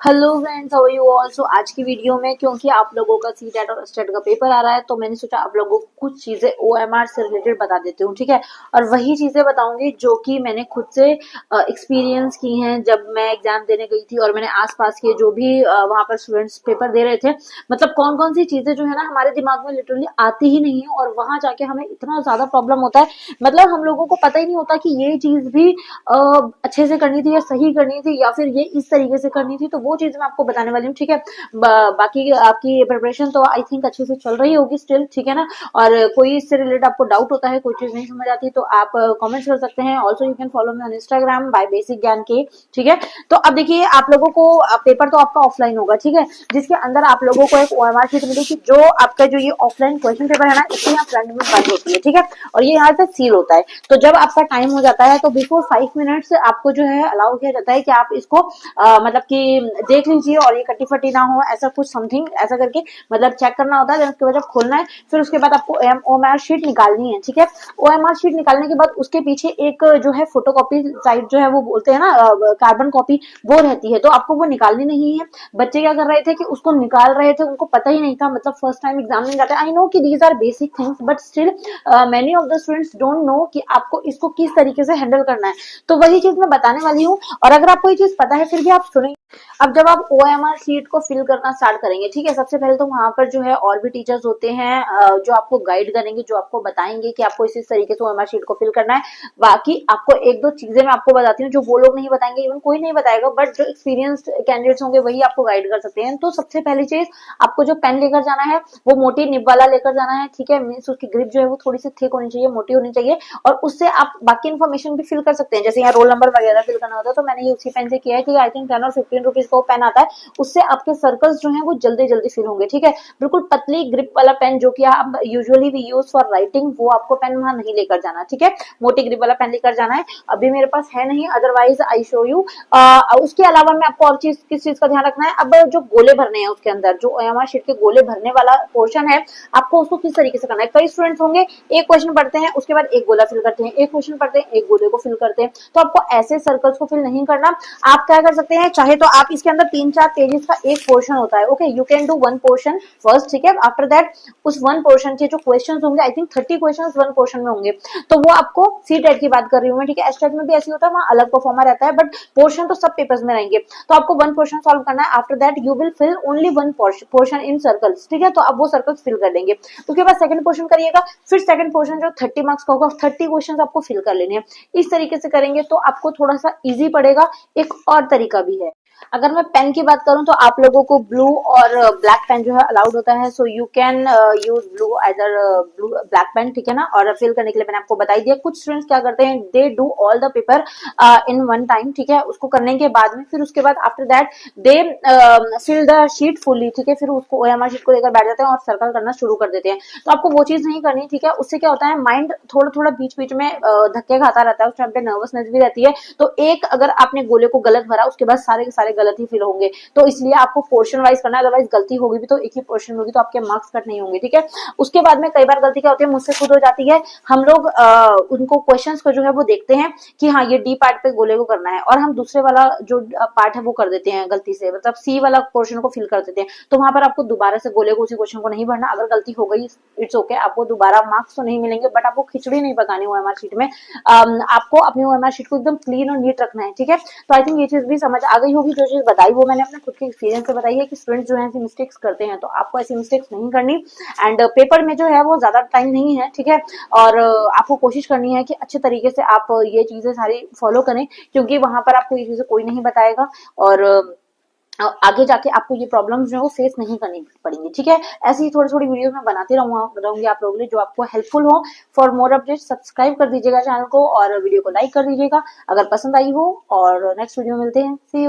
Hello friends, how are you all. So आज की video में क्योंकि आप लोगों का सीटेट और स्टेट का पेपर आ रहा है तो मैंने सोचा आप लोगों को कुछ चीजें ओएमआर से रिलेटेड बता देती हूँ, ठीक है। और वही चीजें बताऊंगी जो कि मैंने खुद से एक्सपीरियंस की हैं जब मैं एग्जाम देने गई थी और मैंने आसपास के जो भी वहां पर स्टूडेंट्स पेपर दे रहे थे, मतलब कौन कौन सी चीजें जो है ना हमारे दिमाग में लिटरली आती ही नहीं है और वहां जाके हमें इतना ज्यादा प्रॉब्लम होता है। मतलब हम लोगों को पता ही नहीं होता कि ये चीज भी अच्छे से करनी थी या सही करनी थी या फिर ये इस तरीके से करनी थी, तो वो चीज मैं आपको बताने वाली हूँ, ठीक है। बाकी आपकी प्रिपरेशन तो आई थिंक अच्छे से चल रही होगी स्टिल, ठीक है ना। और कोई इससे रिलेटेड आपको डाउट होता है, कोई चीज नहीं समझ आती तो आप कमेंट्स कर सकते हैं। Also you can follow me on Instagram by basic Gyan के, ठीक है। तो अब देखिए आप लोगों को पेपर तो आपका ऑफलाइन होगा, ठीक है, जिसके अंदर आप लोगों को एक ओएमआर शीट मिलेगी जो आपका जो ये ऑफलाइन क्वेश्चन पेपर है ना इसके यहाँ फ्रंट में बंद होती है, ठीक है। और ये यहाँ से सील होता है। तो जब आपका टाइम हो जाता है तो बिफोर 5 मिनट्स आपको जो है अलाउ किया जाता है कि आप इसको मतलब कि देख लीजिए और ये कटी फटी ना हो, ऐसा कुछ समथिंग ऐसा करके मतलब चेक करना होता है। उसके बाद जब खोलना है फिर उसके बाद आपको ओएमआर शीट निकालनी है, ठीक है। ओएमआर शीट निकालने के बाद उसके पीछे एक जो है फोटोकॉपी साइड जो है वो बोलते हैं ना कार्बन कॉपी, वो रहती है, तो आपको वो निकालनी नहीं है। बच्चे क्या कर रहे थे कि उसको निकाल रहे थे, उनको पता ही नहीं था, मतलब फर्स्ट टाइम एग्जाम में जाते हैं। आई नो कि these are basic things but still many of the students don't know कि आपको इसको किस तरीके से हैंडल करना है। तो वही चीज मैं बताने वाली हूँ और अगर आपको ये चीज पता है फिर भी आप सुनेंगे। अब जब आप ओएमआर शीट को फिल करना स्टार्ट करेंगे, ठीक है, सबसे पहले तो वहां पर जो है और भी टीचर्स होते हैं जो आपको गाइड करेंगे, जो आपको बताएंगे कि आपको इस तरीके से ओएमआर शीट को फिल करना है। बाकी आपको एक दो चीजें मैं आपको बताती हूँ जो वो लोग नहीं बताएंगे, इवन कोई नहीं बताएगा, बट जो एक्सपीरियंस्ड कैंडिडेट्स होंगे वही आपको गाइड कर सकते हैं। तो सबसे पहली चीज, आपको जो पेन लेकर जाना है वो मोटी निब वाला लेकर जाना है, ठीक है। मीन्स उसकी ग्रिप जो है वो थोड़ी सी थिक होनी चाहिए, मोटी होनी चाहिए, और उससे आप बाकी इन्फॉर्मेशन भी फिल कर सकते हैं। जैसे यहाँ रोल नंबर वगैरह फिल करना होता है तो मैंने ये उसी पेन से किया है, ठीक है। आई थिंक 10 और 15 रुपीज का पेन आता है, उससे आपके सर्कल्स जो हैं वो जल्दी जल्दी फिल होंगे, ठीक है। बिल्कुल पतली ग्रिप वाला पेन जो कि आप usually we use for writing, वो आपको पेन वहां नहीं लेकर जाना, ठीक है। मोटी ग्रिप वाला पेन लेकर जाना है। अभी मेरे पास है नहीं, अदरवाइज आई शो यू। उसके अलावा में आपको और चीज किस चीज का ध्यान रखना है, अब जो गोले भरने हैं उसके अंदर जो ओएमआर शीट के गोले भरने वाला पोर्शन है, आपको उसको किस तरीके से करना है। कई स्टूडेंट्स होंगे एक क्वेश्चन पढ़ते हैं उसके बाद एक गोला फिल करते हैं, एक क्वेश्चन पढ़ते हैं एक गोले को फिल करते हैं, तो आपको ऐसे सर्कल्स को फिल नहीं करना। आप क्या कर सकते हैं, चाहे तो आप इसके अंदर 3-4 पेजेस का एक पोर्शन होता है, okay, you can do one portion first, ठीक है। आफ्टर दैट उस वन पोर्शन के जो क्वेश्चंस होंगे, I think 30 questions one portion में होंगे, तो वो आपको सीटेट की बात कर रही हूँ मैं, ठीक है। एस्टेट में भी ऐसे होता है, वहां अलग परफॉर्मा रहता है, बट पोर्शन तो सब पेपर्स में रहेंगे। तो आपको वन पोर्शन सॉल्व करना है। After that you will fill only one portion in circles, ठीक है। तो आप वो सर्कल्स फिल कर देंगे। उसके बाद सेकंड पोर्शन करिएगा, फिर सेकंड पोर्शन जो 30 मार्क्स का होगा 30 क्वेश्चन आपको फिल कर लेने हैं। इस तरीके से करेंगे तो आपको थोड़ा सा इजी पड़ेगा। एक और तरीका भी है, अगर मैं पेन की बात करूं तो आप लोगों को ब्लू और ब्लैक पेन जो है अलाउड होता है, so you can use blue either blue black pen, ठीक है ना। और फिल करने के लिए मैंने आपको बता दिया। कुछ स्टूडेंट्स क्या करते हैं, they do all the paper in one time, ठीक है। उसको करने के बाद में फिर उसके बाद after that they fill the sheet fully, ठीक है। फिर उसको ओएमआर शीट को लेकर बैठ जाते हैं और सर्कल करना शुरू कर देते हैं। तो आपको वो चीज नहीं करनी, ठीक है। उससे क्या होता है, माइंड थोड़ा थोड़ा बीच बीच में धक्के खाता रहता है, उस टाइम पे नर्वसनेस भी रहती है। तो एक अगर आपने गोले को गलत भरा उसके बाद सारे के सारे गलत ही फिल होंगे, तो इसलिए आपको पोर्शन वाइज करना है, अदरवाइज गलती होगी भी तो एक ही पोर्शन होगी तो आपके मार्क्स कट नहीं होंगे, ठीक है। उसके बाद में कई बार गलती क्या होती है, मुझसे खुद हो जाती है। हम लोग उनको क्वेश्चंस को जो है वो देखते हैं कि हाँ ये डी पार्ट पे गोले को करना है, और हम दूसरे वाला जो पार्ट है वो कर देते हैं गलती से, मतलब सी वाला पोर्शन को फिल कर देते हैं। तो वहां पर आपको दोबारा से गोले को उसी क्वेश्चन को नहीं भरना। अगर गलती हो गई इट्स ओके, आपको दोबारा मार्क्स तो नहीं मिलेंगे, बट आपको खिचड़ी नहीं पकानी ओएमआर शीट में। आपको अपनी ओएमआर शीट को एकदम क्लीन और नीट रखना है, ठीक है। तो आई थिंक ये चीज भी समझ आ गई होगी। जो चीज बताई वो मैंने अपने खुद के एक्सपीरियंस से बताई है कि स्टूडेंट्स जो है ऐसी मिस्टेक्स करते हैं, तो आपको ऐसी मिस्टेक्स नहीं करनी। एंड पेपर में जो है वो ज्यादा टाइम नहीं है, ठीक है। और आपको कोशिश करनी है कि अच्छे तरीके से आप ये चीजें सारी फॉलो करें, क्योंकि वहां पर आपको ये चीजें कोई नहीं बताएगा और आगे जाके आपको ये प्रॉब्लम्स जो है वो फेस नहीं करनी पड़ेंगी, ठीक है। ऐसी ही थोड़ी थोड़ी वीडियो मैं बनाती रहूंगी आप लोगों के लिए जो आपको हेल्पफुल हो। फॉर मोर अपडेट सब्सक्राइब कर दीजिएगा चैनल को और वीडियो को लाइक कर दीजिएगा अगर पसंद आई हो, और नेक्स्ट वीडियो मिलते हैं। सी यू।